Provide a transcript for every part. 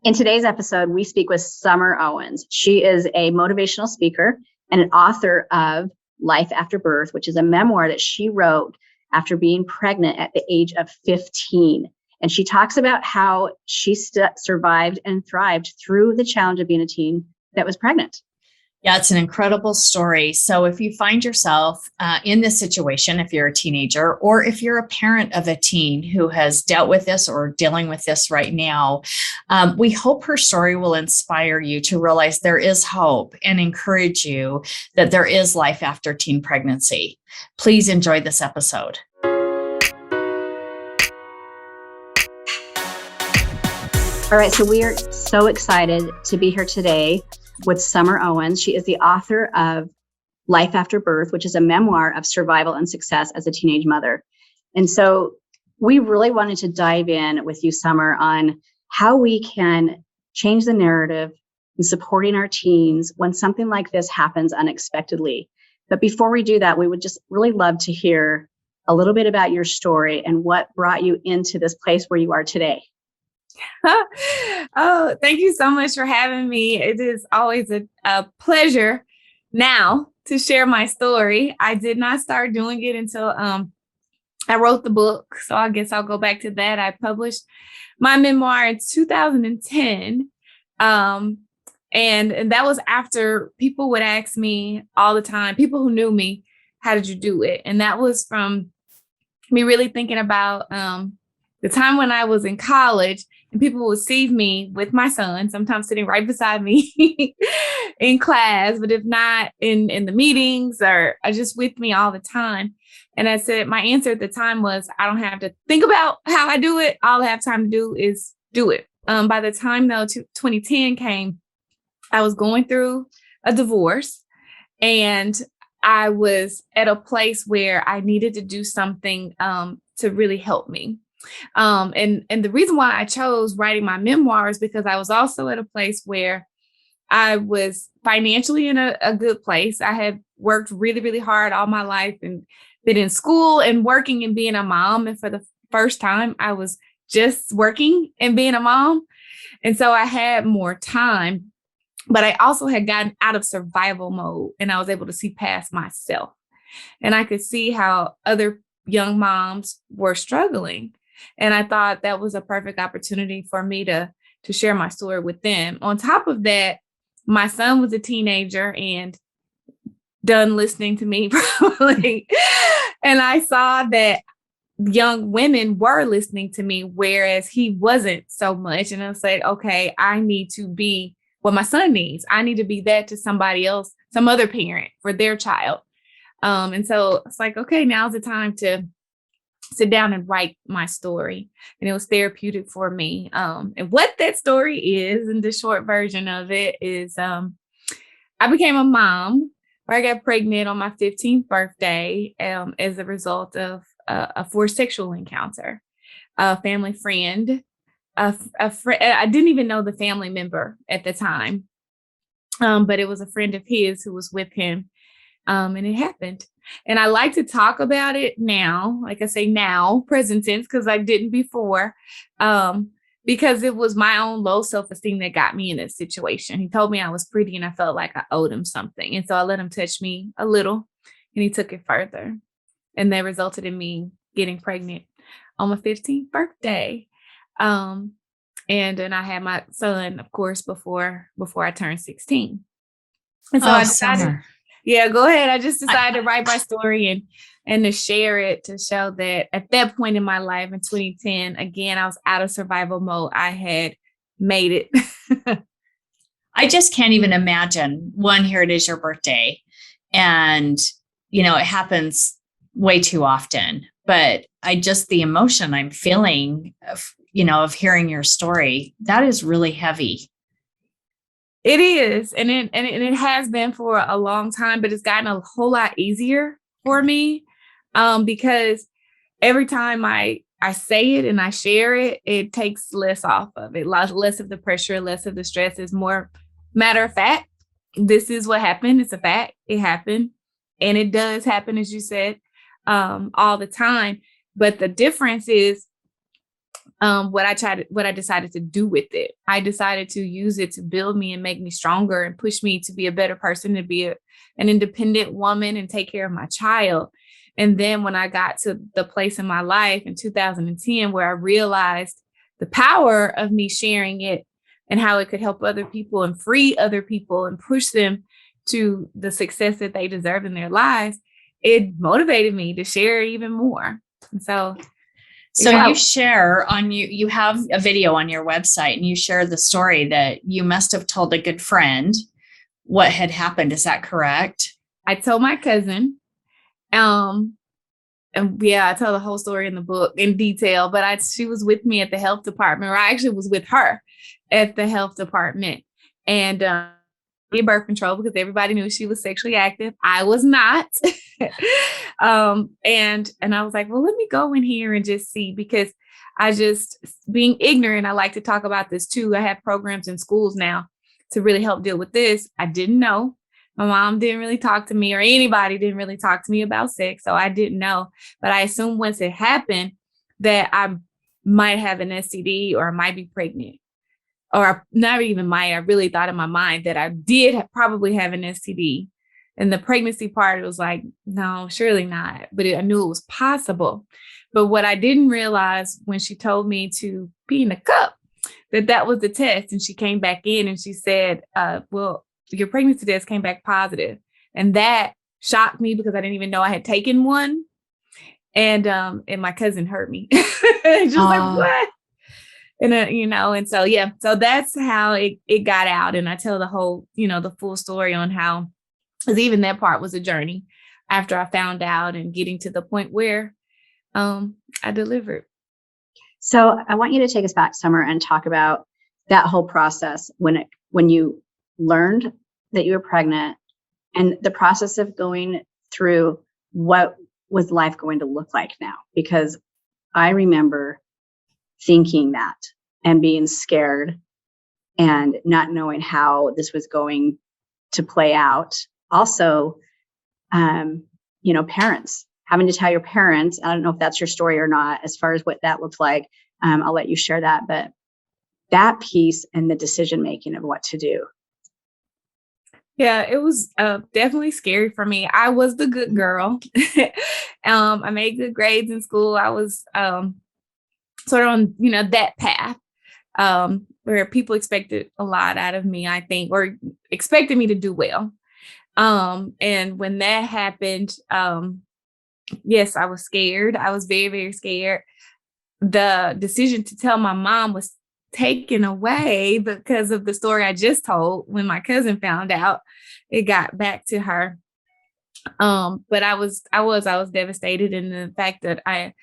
In today's episode, we speak with Summer Owens. She is a motivational speaker and an author of Life After Birth, which is a memoir that she wrote after being pregnant at the age of 15. And she talks about how she survived and thrived through the challenge of being a teen that was pregnant. Yeah, it's an incredible story. So if you find yourself in this situation, if you're a teenager, or if you're a parent of a teen who has dealt with this or dealing with this right now, we hope her story will inspire you to realize there is hope and encourage you that there is life after teen pregnancy. Please enjoy this episode. All right, so we are so excited to be here today with Summer Owens. She is the author of Life After Birth, which is a memoir of survival and success as a teenage mother. And so we really wanted to dive in with you, Summer, on how we can change the narrative in supporting our teens when something like this happens unexpectedly. But before we do that, we would just really love to hear a little bit about your story and what brought you into this place where you are today. Oh, thank you so much for having me. It is always a pleasure now to share my story. I did not start doing it until I wrote the book. So I guess I'll go back to that. I published my memoir in 2010. And that was after people would ask me all the time, people who knew me, how did you do it? And that was from me really thinking about the time when I was in college and people would see me with my son, sometimes sitting right beside me in class, but if not in the meetings or just with me all the time. And I said, my answer at the time was, I don't have to think about how I do it. All I have time to do is do it. By the time though 2010 came, I was going through a divorce and I was at a place where I needed to do something to really help me. And the reason why I chose writing my memoir is because I was also at a place where I was financially in a good place. I had worked really, really hard all my life and been in school and working and being a mom. And for the first time, I was just working and being a mom. And so I had more time, but I also had gotten out of survival mode and I was able to see past myself. And I could see how other young moms were struggling. And I thought that was a perfect opportunity for me to share my story with them. On top of that, my son was a teenager and done listening to me probably. And I saw that young women were listening to me, whereas he wasn't so much. And I said, okay, I need to be what my son needs. I need to be that to somebody else, some other parent for their child. And so it's like, okay, now's the time to sit down and write my story. And it was therapeutic for me. And what that story is, and the short version of it is, I became a mom where I got pregnant on my 15th birthday as a result of a forced sexual encounter. A family friend, a friend, I didn't even know the family member at the time, but it was a friend of his who was with him. And it happened. And I like to talk about it now, like I say now, present tense, because I didn't before, because it was my own low self-esteem that got me in this situation. He told me I was pretty and I felt like I owed him something. And so I let him touch me a little and he took it further. And that resulted in me getting pregnant on my 15th birthday. And then I had my son, of course, before I turned 16. And so I decided, Summer. Yeah, go ahead. I just decided to write my story and to share it, to show that at that point in my life in 2010, again, I was out of survival mode. I had made it. I just can't even imagine. One, here it is your birthday. And, it happens way too often. But the emotion I'm feeling of hearing your story, that is really heavy. It is. And it has been for a long time, but it's gotten a whole lot easier for me because every time I say it and I share it, it takes less off of it, less of the pressure, less of the stress. Is more matter of fact. This is what happened. It's a fact. It happened. And it does happen, as you said, all the time. But the difference is what I decided to do with it. I decided to use it to build me and make me stronger and push me to be a better person, to be an independent woman and take care of my child. And then when I got to the place in my life in 2010 where I realized the power of me sharing it and how it could help other people and free other people and push them to the success that they deserve in their lives, it motivated me to share even more. And so you share you have a video on your website, and you share the story that you must have told a good friend what had happened. Is that correct? I told my cousin, and yeah, I tell the whole story in the book in detail, but she was with me at the health department, or I actually was with her at the health department, and birth control because everybody knew she was sexually active. I was not. And I was like, well, let me go in here and just see, because being ignorant, I like to talk about this too. I have programs in schools now to really help deal with this. I didn't know. My mom didn't really talk to me, or anybody didn't really talk to me about sex. So I didn't know, but I assumed once it happened that I might have an STD or I might be pregnant. Or not even I really thought in my mind that I did probably have an STD. And the pregnancy part was like, no, surely not. But I knew it was possible. But what I didn't realize when she told me to pee in a cup, that was the test. And she came back in and she said, well, your pregnancy test came back positive. And that shocked me because I didn't even know I had taken one. And my cousin heard me. She was like, what? And, and so, yeah, so that's how it got out. And I tell the whole, the full story on how, because even that part was a journey after I found out and getting to the point where I delivered. So I want you to take us back, Summer, and talk about that whole process when you learned that you were pregnant and the process of going through what was life going to look like now, because I remember thinking that and being scared and not knowing how this was going to play out. Also, parents, having to tell your parents, I don't know if that's your story or not, as far as what that looked like. I'll let you share that, but that piece and the decision-making of what to do. Yeah, it was definitely scary for me. I was the good girl. I made good grades in school. I was sort of on, that path where people expected a lot out of me, I think, or expected me to do well. And when that happened, yes, I was scared. I was very, very scared. The decision to tell my mom was taken away because of the story I just told. When my cousin found out, it got back to her. But I was devastated in the fact that I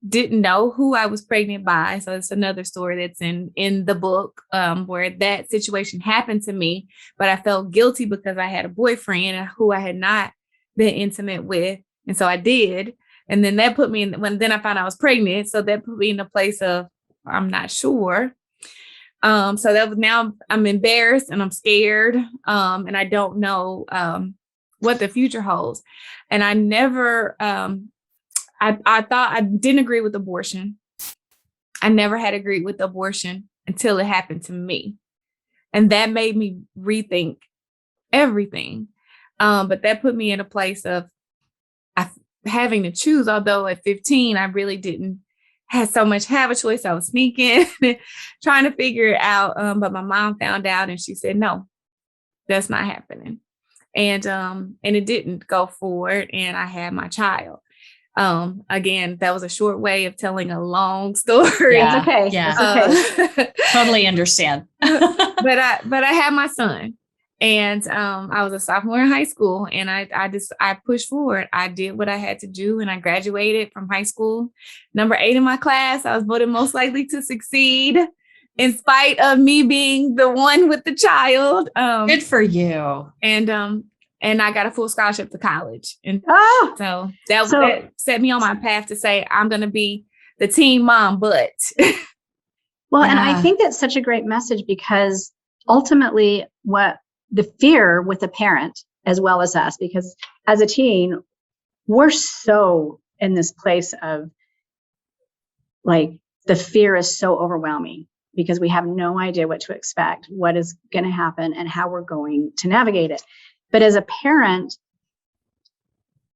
didn't know who I was pregnant by. So it's another story that's in the book where that situation happened to me, but I felt guilty because I had a boyfriend who I had not been intimate with. And so I did. And then that put me then I found I was pregnant. So that put me in a place of, I'm not sure. So that was, now I'm embarrassed and I'm scared. And I don't know what the future holds. And I never, I thought I didn't agree with abortion. I never had agreed with abortion until it happened to me. And that made me rethink everything. But that put me in a place of having to choose, although at 15, I really didn't have a choice. I was sneaking, trying to figure it out. But my mom found out and she said, no, that's not happening. And it didn't go forward. And I had my child. Again, that was a short way of telling a long story. Yeah, it's okay. Yeah. It's okay. Totally understand. but I had my son, and I was a sophomore in high school, and I pushed forward. I did what I had to do, and I graduated from high school, number 8 in my class. I was voted most likely to succeed, in spite of me being the one with the child. Good for you. And I got a full scholarship to college. And so that set me on my path to say, I'm going to be the teen mom, but. Well, and I think that's such a great message, because ultimately what the fear with a parent as well as us, because as a teen, we're so in this place of like the fear is so overwhelming because we have no idea what to expect, what is going to happen, and how we're going to navigate it. But as a parent,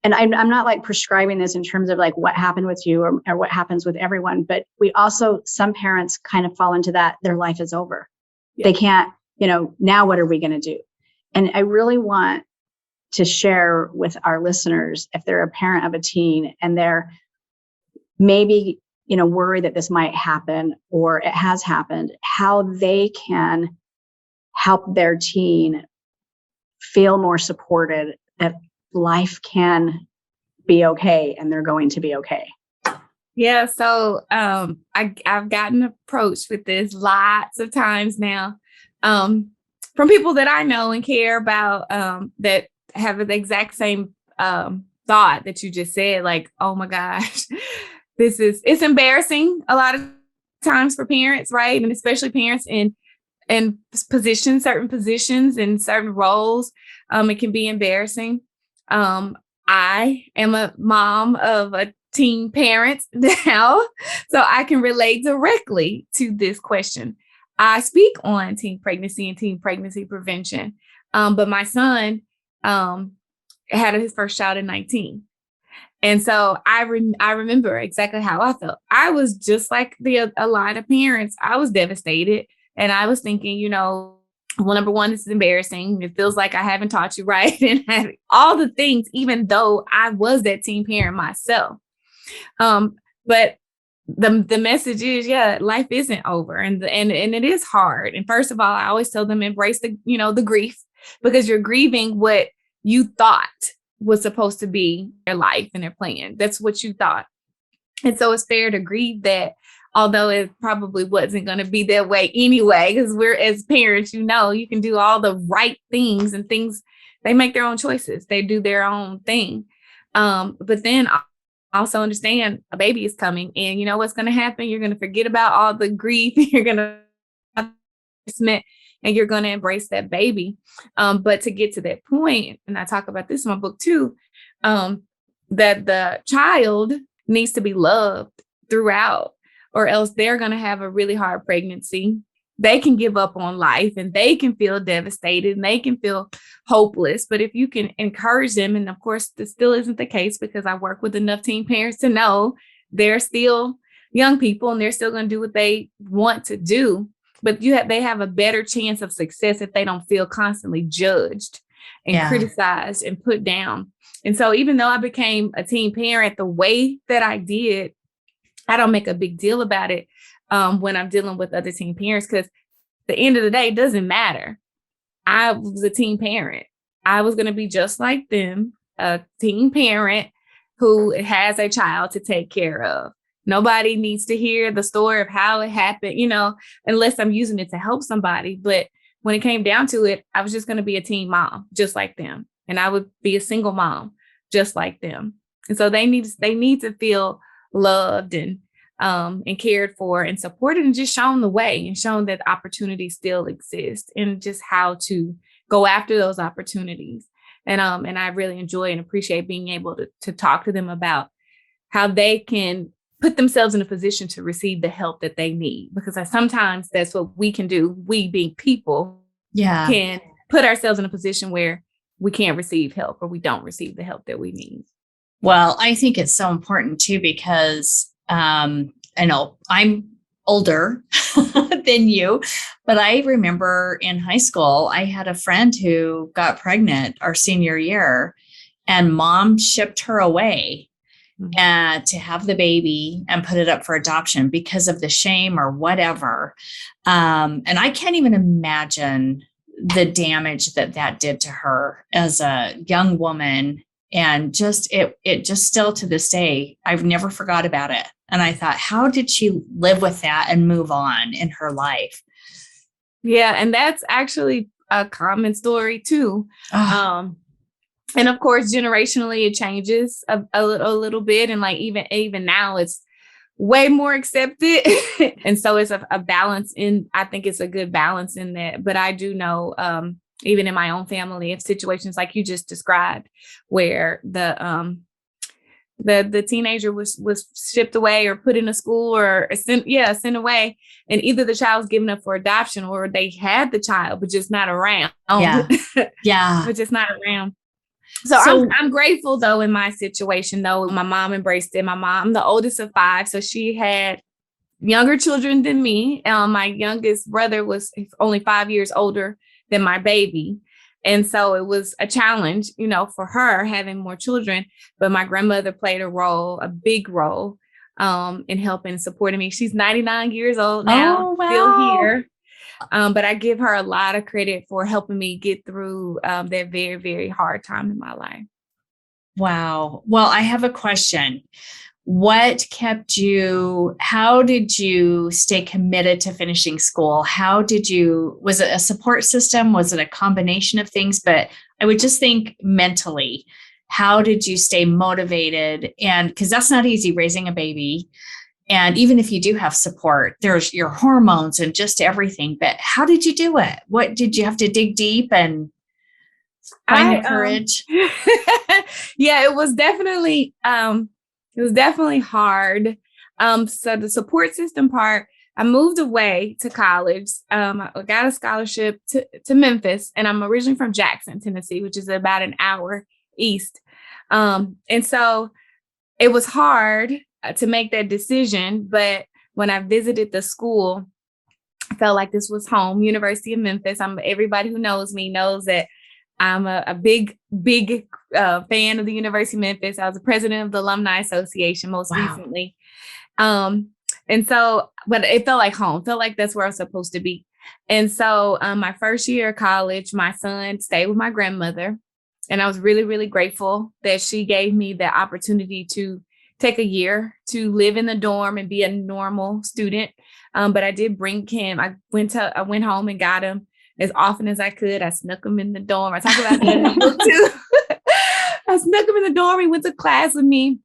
and I'm not like prescribing this in terms of like what happened with you or what happens with everyone, but we also, some parents kind of fall into that their life is over. Yeah. They can't, now what are we going to do? And I really want to share with our listeners, if they're a parent of a teen and they're maybe, worried that this might happen or it has happened, how they can help their teen feel more supported, that life can be okay and they're going to be okay. Yeah. So I've gotten approached with this lots of times now from people that I know and care about that have the exact same thought that you just said, like, oh my gosh, it's embarrassing a lot of times for parents, right? And especially parents in positions, certain positions and certain roles. It can be embarrassing. I am a mom of a teen parent now, so I can relate directly to this question. I speak on teen pregnancy and teen pregnancy prevention, but my son had his first child at 19. And so I remember exactly how I felt. I was just like a lot of parents. I was devastated. And I was thinking, well, number one, this is embarrassing. It feels like I haven't taught you right. And all the things, even though I was that teen parent myself. But the message is, life isn't over. And it is hard. And first of all, I always tell them embrace the grief, because you're grieving what you thought was supposed to be their life and their plan. That's what you thought. And so it's fair to grieve that, although it probably wasn't going to be that way anyway, because we're, as parents, you can do all the right things and things. They make their own choices. They do their own thing. But then also understand a baby is coming, and you know what's going to happen. You're going to forget about all the grief. You're going to and you're going to embrace that baby. But to get to that point, and I talk about this in my book too, that the child needs to be loved throughout, or else they're going to have a really hard pregnancy. They can give up on life and they can feel devastated and they can feel hopeless. But if you can encourage them, and of course, this still isn't the case because I work with enough teen parents to know they're still young people and they're still going to do what they want to do. But they have a better chance of success if they don't feel constantly judged and criticized and put down. And so even though I became a teen parent the way that I did, I don't make a big deal about it when I'm dealing with other teen parents, because at the end of the day, it doesn't matter. I was a teen parent. I was going to be just like them, a teen parent who has a child to take care of. Nobody needs to hear the story of how it happened, unless I'm using it to help somebody. But when it came down to it, I was just going to be a teen mom, just like them. And I would be a single mom, just like them. And so they need to feel loved and cared for and supported, and just shown the way and shown that opportunities still exist and just how to go after those opportunities. And I really enjoy and appreciate being able to talk to them about how they can put themselves in a position to receive the help that they need, because sometimes that's what we can do. We being people can put ourselves in a position where we can't receive help or we don't receive the help that we need. Well, I think it's so important too, because I know I'm older than you, but I remember in high school, I had a friend who got pregnant our senior year, and mom shipped her away to have the baby and put it up for adoption because of the shame or whatever. And I can't even imagine the damage that did to her as a young woman. And just, it just still to this day, I've never forgot about it. And I thought, how did she live with that and move on in her life? Yeah. And that's actually a common story too. And of course, generationally, it changes a little bit. And like, even now it's way more accepted. And so it's a balance I think it's a good balance in that. But I do know, even in my own family, of situations like you just described, where the The teenager was shipped away or put in a school or sent away, and either the child was given up for adoption or they had the child but just not around. Yeah. But just not around. So I'm grateful though in my situation though. My mom embraced it. I'm the oldest of 5, so she had younger children than me. My youngest brother was only 5 years older than my baby. And so it was a challenge, for her having more children. But my grandmother played a big role in helping and supporting me. She's 99 years old now, still here. But I give her a lot of credit for helping me get through that very, very hard time in my life. Wow. Well, I have a question. How did you stay committed to finishing school? Was it a support system? Was it a combination of things? But I would just think mentally, how did you stay motivated? And because that's not easy, raising a baby. And even if you do have support, there's your hormones and just everything. But how did you do it? What did you have to dig deep and find the courage? Yeah, it was definitely hard. So the support system part, I moved away to college. I got a scholarship to Memphis, and I'm originally from Jackson, Tennessee, which is about an hour east. And so it was hard to make that decision. But when I visited the school, I felt like this was home, University of Memphis. Everybody who knows me knows that I'm a big fan of the University of Memphis. I was the president of the Alumni Association most recently. And so, but it felt like home, felt like that's where I was supposed to be. And so my first year of college, my son stayed with my grandmother. And I was really, really grateful that she gave me the opportunity to take a year to live in the dorm and be a normal student. But I did bring him. I went home and got him as often as I could. I snuck him in the dorm. I talk about that in the book too. I snuck him in the dorm. He went to class with me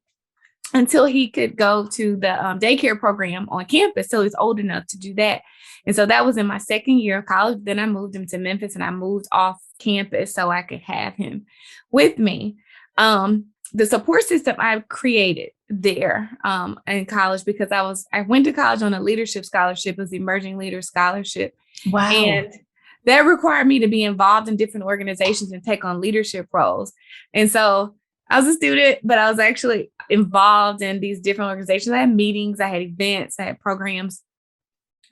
until he could go to the daycare program on campus. So he's old enough to do that. And so that was in my second year of college. Then I moved him to Memphis and I moved off campus so I could have him with me. The support system I've created there in college, because I went to college on a leadership scholarship. It was the Emerging Leader Scholarship. Wow. And that required me to be involved in different organizations and take on leadership roles. And so I was a student, but I was actually involved in these different organizations. I had meetings, I had events, I had programs,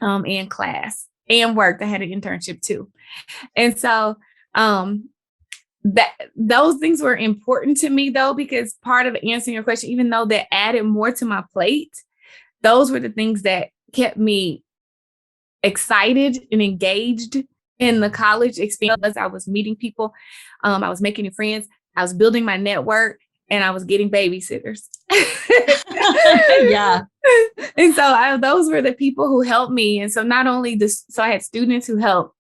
and class and work. I had an internship too. And so that those things were important to me though, because part of answering your question, even though that added more to my plate, those were the things that kept me excited and engaged in the college experience. I was meeting people, I was making new friends, I was building my network, and I was getting babysitters. Yeah. And so those were the people who helped me. And so not only so I had students who helped,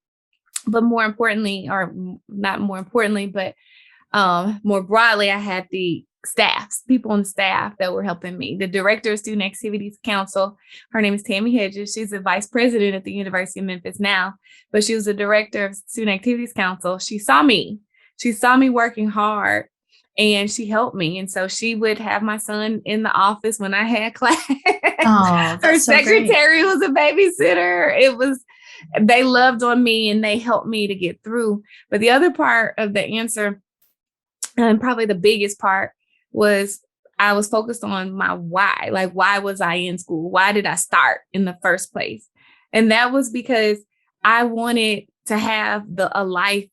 but more importantly, or not more importantly, but more broadly, I had the people on the staff that were helping me. The director of Student Activities Council, her name is Tammy Hedges. She's the vice president at the University of Memphis now, but she was the director of Student Activities Council. She saw me working hard, and she helped me. And so she would have my son in the office when I had class. Oh, her secretary was a babysitter. They loved on me and they helped me to get through. But the other part of the answer, and probably the biggest part, was I was focused on my why. Like, why was I in school? Why did I start in the first place? And that was because I wanted to have a life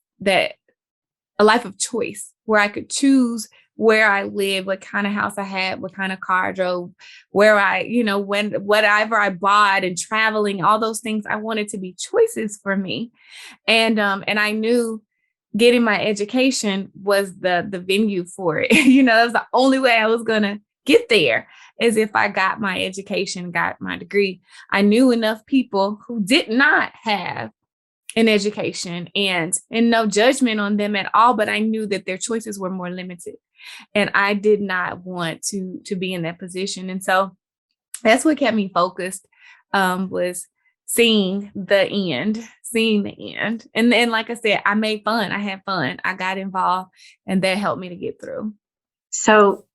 of choice, where I could choose where I live, what kind of house I had, what kind of car I drove, where whatever I bought, and traveling, all those things. I wanted to be choices for me. And I knew getting my education was the venue for it. That was the only way I was going to get there, is if I got my education, got my degree. I knew enough people who did not have an education, and no judgment on them at all, but I knew that their choices were more limited, and I did not want to be in that position. And so that's what kept me focused, was seeing the end. And then, like I said, I had fun, I got involved, and that helped me to get through. So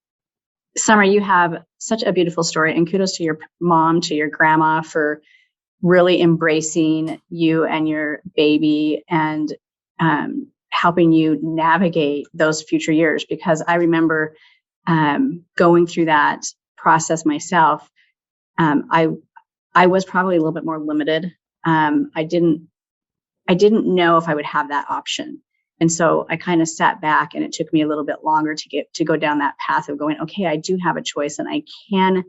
Summer, you have such a beautiful story, and kudos to your mom, to your grandma for really embracing you and your baby and helping you navigate those future years. Because I remember going through that process myself. I was probably a little bit more limited. I didn't know if I would have that option. And so I kind of sat back, and it took me a little bit longer to go down that path of going, okay, I do have a choice, and I can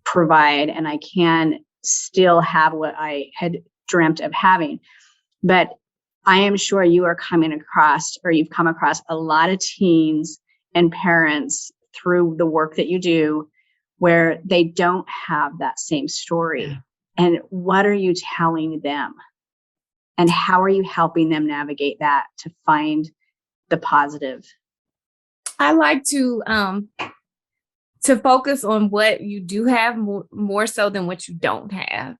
provide, and I can still have what I had dreamt of having. But I am sure you've come across a lot of teens and parents through the work that you do where they don't have that same story. Yeah. And what are you telling them? And how are you helping them navigate that to find the positive? I like to focus on what you do have more so than what you don't have.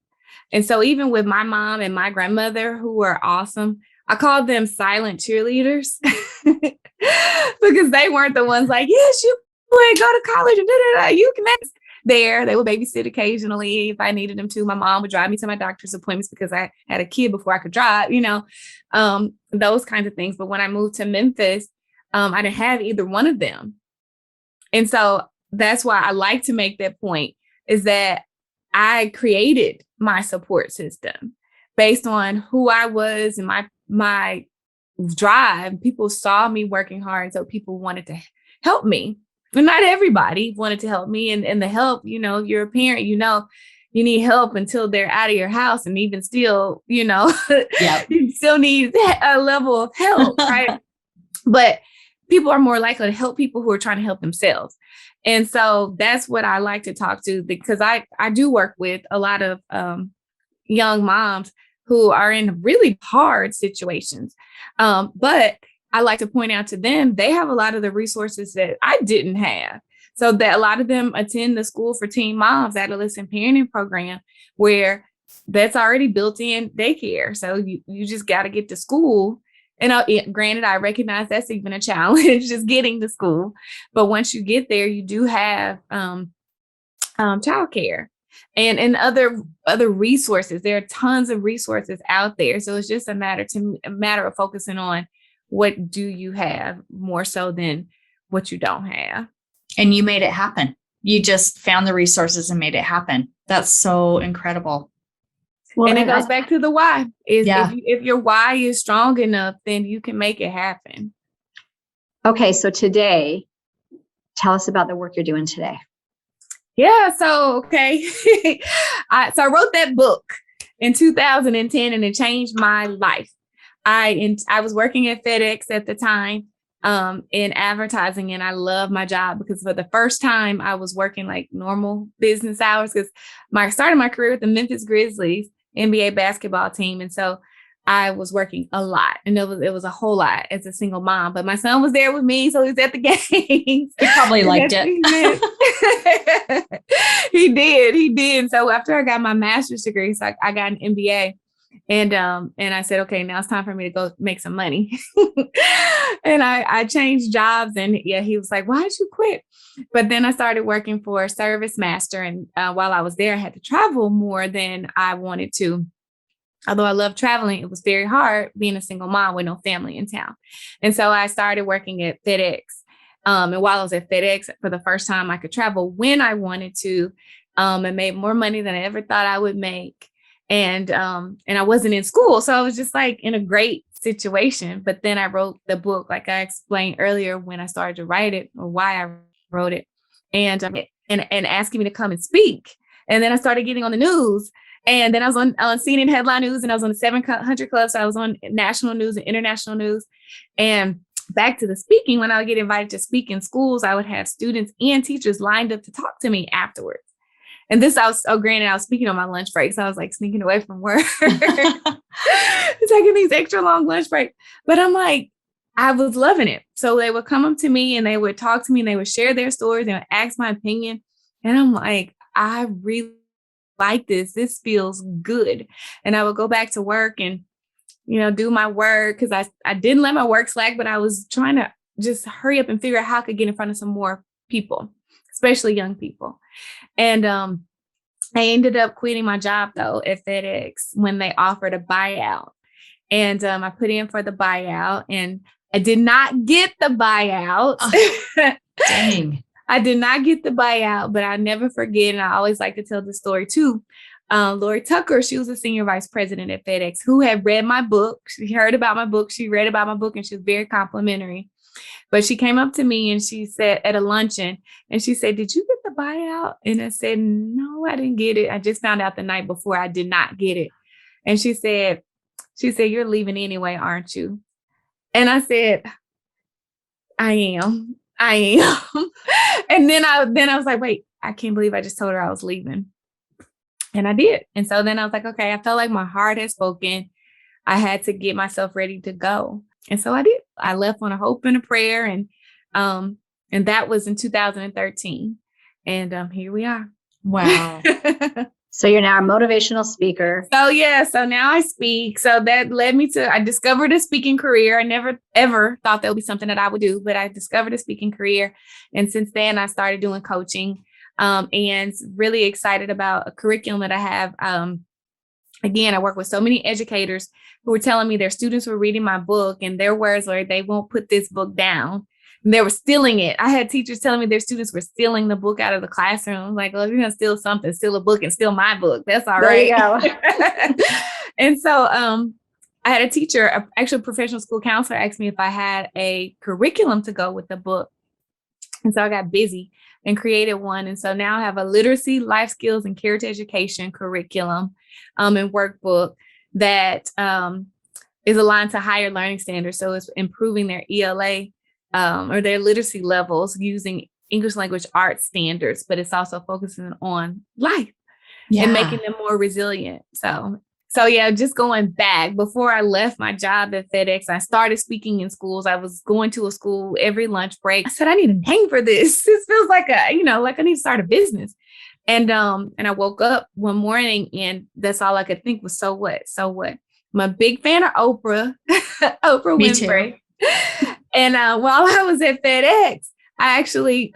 And so even with my mom and my grandmother, who are awesome, I call them silent cheerleaders because they weren't the ones like, yes, you go to college and you can there. They would babysit occasionally if I needed them to. My mom would drive me to my doctor's appointments because I had a kid before I could drive, those kinds of things. But when I moved to Memphis, I didn't have either one of them. And so that's why I like to make that point, is that I created my support system based on who I was and my drive. People saw me working hard, so people wanted to help me. And not everybody wanted to help me. And the help, you're a parent, you need help until they're out of your house. And even still, Yep. you still need a level of help, right? But people are more likely to help people who are trying to help themselves. And so that's what I like to talk to, because I do work with a lot of young moms who are in really hard situations. But I like to point out to them, they have a lot of the resources that I didn't have. So that a lot of them attend the School for Teen Moms adolescent parenting program, where that's already built in daycare. So you just got to get to school. And granted, I recognize that's even a challenge, just getting to school. But once you get there, you do have childcare and other resources. There are tons of resources out there. So it's just a matter of focusing on what do you have more so than what you don't have. And you made it happen. You just found the resources and made it happen. That's so incredible. Well, and it goes back to the why. Yeah. If your why is strong enough, then you can make it happen. Okay, so today, tell us about the work you're doing today. Yeah, so I wrote that book in 2010, and it changed my life. I was working at FedEx at the time in advertising, and I love my job because for the first time I was working like normal business hours, because I started my career with the Memphis Grizzlies NBA basketball team. And so I was working a lot, and it was a whole lot as a single mom, but my son was there with me. So he was at the games. He probably liked it. He did. So after I got my master's degree, so I got an MBA, and I said, okay, now it's time for me to go make some money. And I changed jobs, and yeah, he was like, why did you quit? But then I started working for a Service Master. And while I was there, I had to travel more than I wanted to. Although I love traveling, it was very hard being a single mom with no family in town. And so I started working at FedEx. And while I was at FedEx, for the first time, I could travel when I wanted to, and made more money than I ever thought I would make. And I wasn't in school. So I was just like in a great situation. But then I wrote the book, like I explained earlier, when I started to write it, or why I wrote it, and asking me to come and speak. And then I started getting on the news. And then I was on CNN Headline News, and I was on the 700 Club. So I was on national news and international news. And back to the speaking, when I would get invited to speak in schools, I would have students and teachers lined up to talk to me afterwards. And this, granted, I was speaking on my lunch break. So I was like sneaking away from work, taking these extra long lunch breaks. But I'm like, I was loving it. So they would come up to me and they would talk to me and they would share their stories and ask my opinion. And I'm like, I really like this. This feels good. And I would go back to work and, do my work, because I didn't let my work slack, but I was trying to just hurry up and figure out how I could get in front of some more people. especially young people. And I ended up quitting my job though at FedEx when they offered a buyout. And I put in for the buyout and I did not get the buyout. Dang. I did not get the buyout, but I never forget. And I always like to tell the story too. Lori Tucker, she was a senior vice president at FedEx who had read my book. She heard about my book. She read about my book and she was very complimentary. But she came up to me and she said at a luncheon and she said, "Did you get the buyout?" And I said, "No, I didn't get it. I just found out the night before I did not get it." And she said, "You're leaving anyway, aren't you?" And I said, I am. And then I was like, wait, I can't believe I just told her I was leaving. And I did. And so then I was like, okay, I felt like my heart had spoken. I had to get myself ready to go. And so I did. I left on a hope and a prayer. And that was in 2013. And here we are. Wow. So you're now a motivational speaker. So now I speak. So that led me to, I discovered a speaking career. I never, ever thought that would be something that I would do, but I discovered a speaking career. And since then I started doing coaching and really excited about a curriculum that I have. Again, I work with so many educators who were telling me their students were reading my book and their words were, they won't put this book down. And they were stealing it. I had teachers telling me their students were stealing the book out of the classroom. I was like, well, if you're going to steal something, steal a book and steal my book. That's all right. There you go. And so I had a teacher, actually a professional school counselor, asked me if I had a curriculum to go with the book. And so I got busy and created one. And so now I have a literacy, life skills, and character education curriculum and workbook that is aligned to higher learning standards. So it's improving their ELA or their literacy levels using English language arts standards, but it's also focusing on life and making them more resilient. So yeah, just going back, before I left my job at FedEx, I started speaking in schools. I was going to a school every lunch break. I said, I need a name for this. This feels like like I need to start a business. And I woke up one morning and that's all I could think was, so what? So what? I'm a big fan of Oprah, Oprah Me Winfrey. too. And while I was at FedEx, I actually,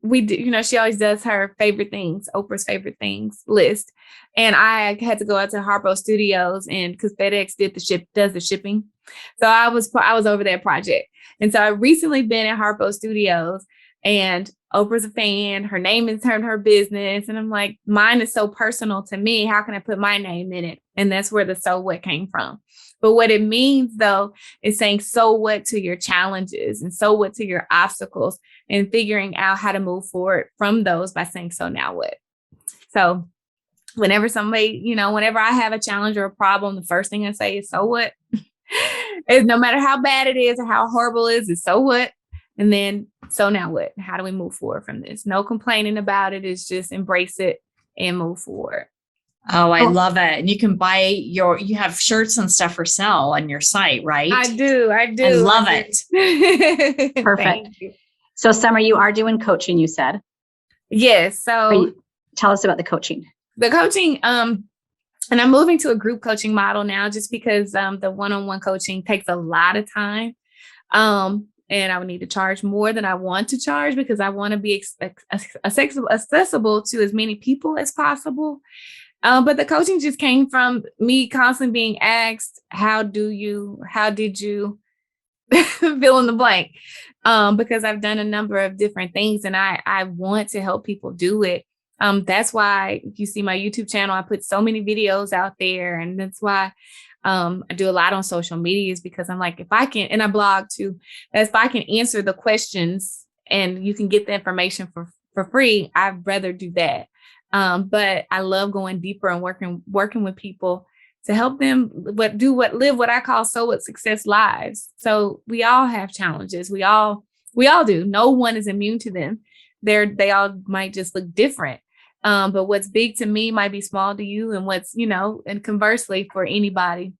we did, she always does her favorite things, Oprah's favorite things list. And I had to go out to Harpo Studios and because FedEx does the shipping. So I was over that project. And so I recently been at Harpo Studios and Oprah's a fan. Her name is her business. And I'm like, mine is so personal to me. How can I put my name in it? And that's where the so what came from. But what it means, though, is saying so what to your challenges and so what to your obstacles and figuring out how to move forward from those by saying, so now what? So whenever whenever I have a challenge or a problem, the first thing I say is, so what? Is no matter how bad it is or how horrible it is so what? And then, so now what? How do we move forward from this? No complaining about it. It's just embrace it and move forward. Oh, I love it. And you can buy you have shirts and stuff for sale on your site, right? I do. I love it. Perfect. So Summer, you are doing coaching, you said. Yes. So tell us about the coaching. The coaching, and I'm moving to a group coaching model now just because the one-on-one coaching takes a lot of time. And I would need to charge more than I want to charge because I want to be accessible to as many people as possible. But the coaching just came from me constantly being asked, how did you fill in the blank? Because I've done a number of different things and I want to help people do it. That's why you see my YouTube channel. I put so many videos out there. And that's why I do a lot on social media is because I'm like, if I can, and I blog too, if I can answer the questions and you can get the information for free, I'd rather do that. But I love going deeper and working with people to help them live what I call so what success lives. So we all have challenges. We all do. No one is immune to them. They all might just look different. But what's big to me might be small to you and and conversely for anybody.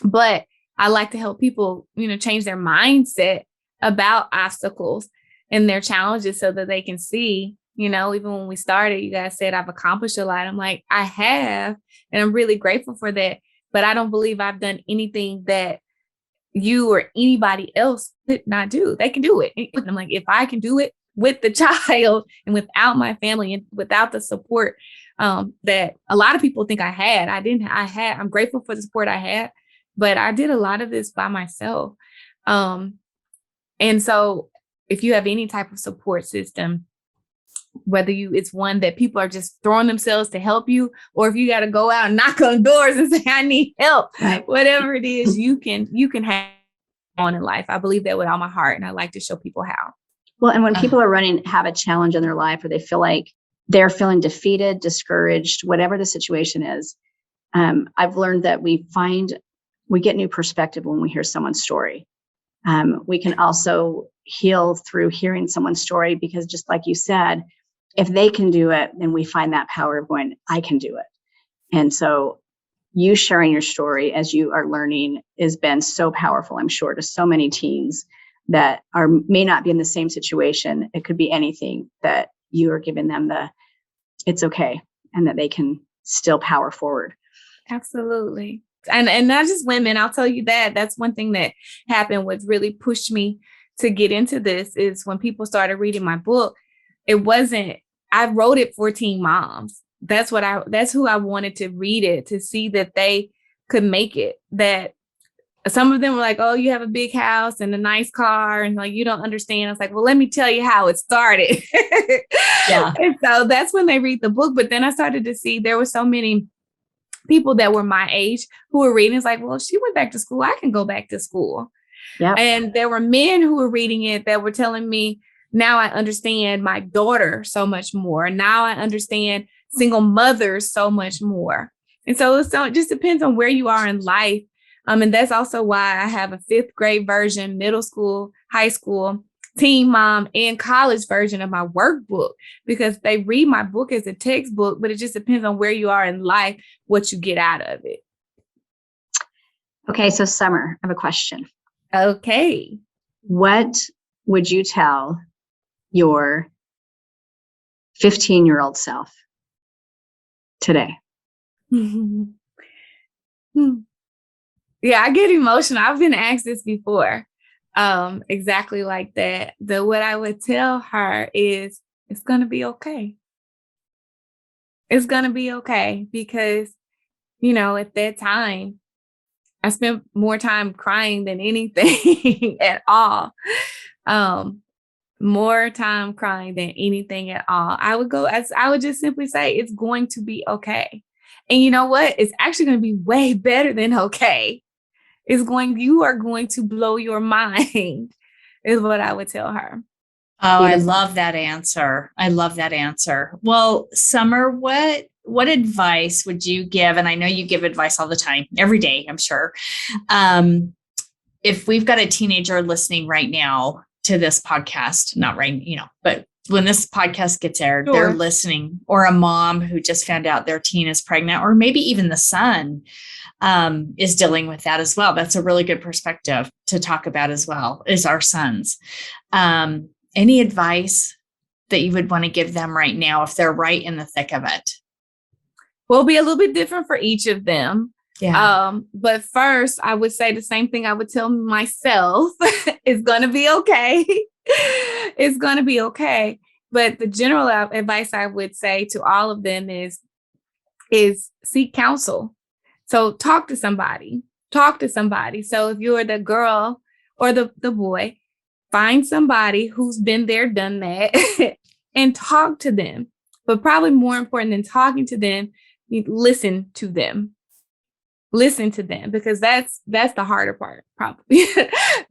But I like to help people, change their mindset about obstacles and their challenges so that they can see, even when we started, you guys said I've accomplished a lot. I'm like, I have, and I'm really grateful for that. But I don't believe I've done anything that you or anybody else could not do. They can do it. I'm like, if I can do it, with the child and without my family and without the support that a lot of people think I had. I'm grateful for the support I had, but I did a lot of this by myself. And so if you have any type of support system, whether it's one that people are just throwing themselves to help you, or if you got to go out and knock on doors and say, I need help, Right. whatever it is, you can have on in life. I believe that with all my heart. And I like to show people how. Well, and when people have a challenge in their life, or they feel like they're feeling defeated, discouraged, whatever the situation is, I've learned that we get new perspective when we hear someone's story. We can also heal through hearing someone's story, because just like you said, if they can do it, then we find that power of going, I can do it. And so you sharing your story as you are learning has been so powerful, I'm sure, to so many teens that may not be in the same situation. It could be anything, that you are giving them it's okay, and that they can still power forward. Absolutely. And not just women. I'll tell you that's one thing that happened, what really pushed me to get into this, is when people started reading my book. I wrote it for teen moms. That's who I wanted to read it, to see that they could make it. That some of them were like, oh, you have a big house and a nice car, and like, you don't understand. I was like, well, let me tell you how it started. Yeah. And so that's when they read the book. But then I started to see there were so many people that were my age who were reading. It's like, well, if she went back to school, I can go back to school. Yeah. And there were men who were reading it that were telling me, now I understand my daughter so much more. Now I understand single mothers so much more. And so it just depends on where you are in life. And that's also why I have a 5th grade version, middle school, high school, teen mom, and college version of my workbook, because they read my book as a textbook, but it just depends on where you are in life, what you get out of it. Okay, so Summer, I have a question. Okay. What would you tell your 15-year-old self today? Yeah, I get emotional. I've been asked this before. Exactly like that. What I would tell her is, it's going to be okay. It's going to be okay, because, at that time, I spent more time crying than anything at all. More time crying than anything at all. I would just simply say, it's going to be okay. And you know what? It's actually going to be way better than okay. You are going to blow your mind, is what I would tell her. Oh, I love that answer. Well, Summer, what advice would you give? And I know you give advice all the time, every day, I'm sure. If we've got a teenager listening right now to this podcast, not right, but when this podcast gets aired, Sure. They're listening, or a mom who just found out their teen is pregnant, or maybe even the son is dealing with that as well. That's a really good perspective to talk about as well, is our sons. Any advice that you would want to give them right now if they're right in the thick of it? Will be a little bit different for each of them. Yeah. But first, I would say the same thing I would tell myself. It's going to be okay. It's going to be okay. But the general advice I would say to all of them is seek counsel. So talk to somebody. So if you're the girl or the boy, find somebody who's been there, done that, and talk to them. But probably more important than talking to them, listen to them. Listen to them, because that's the harder part, probably.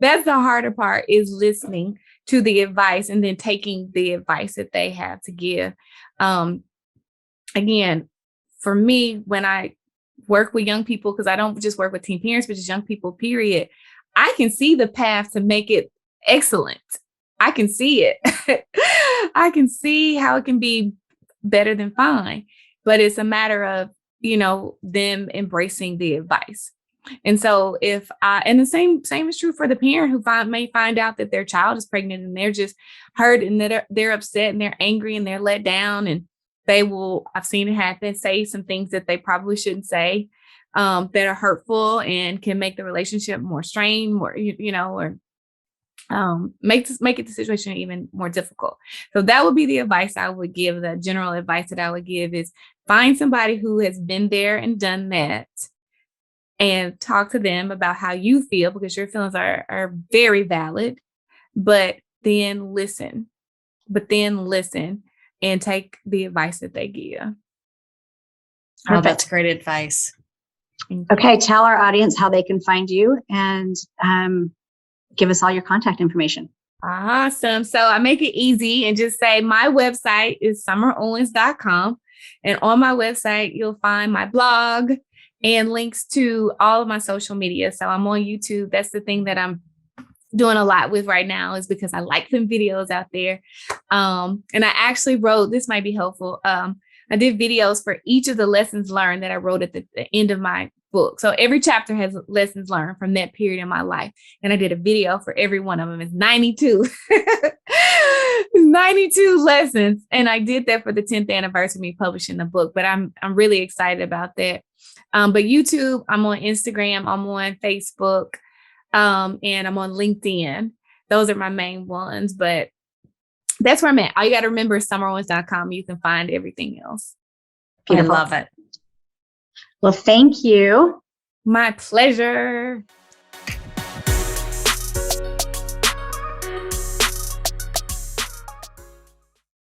That's the harder part, is listening to the advice and then taking the advice that they have to give. Again, for me, when I work with young people, because I don't just work with teen parents, but just young people, period, I can see the path to make it excellent. I can see it. I can see how it can be better than fine, but it's a matter of, them embracing the advice. And so and the same is true for the parent who may find out that their child is pregnant, and they're just hurt, and they're upset, and they're angry, and they're let down, and I've seen it happen, say some things that they probably shouldn't say, that are hurtful and can make the relationship more strained, more, or make it the situation even more difficult. So that would be the advice I would give. The general advice that I would give is find somebody who has been there and done that, and talk to them about how you feel, because your feelings are very valid. But then listen. And take the advice that they give. Oh, that's great advice. Okay, tell our audience how they can find you, and give us all your contact information. Awesome. So I make it easy and just say my website is summerowens.com. And on my website, you'll find my blog and links to all of my social media. So I'm on YouTube. That's the thing that I'm doing a lot with right now, is because I like them videos out there. And I actually wrote, this might be helpful. I did videos for each of the lessons learned that I wrote at the end of my book. So every chapter has lessons learned from that period in my life. And I did a video for every one of them. It's 92. 92 lessons. And I did that for the 10th anniversary of me publishing the book. But I'm really excited about that. But YouTube, I'm on Instagram, I'm on Facebook, and I'm on LinkedIn. Those are my main ones. But that's where I'm at. All you got to remember is summerowens.com. You can find everything else. Beautiful. I love it. Well, thank you. My pleasure.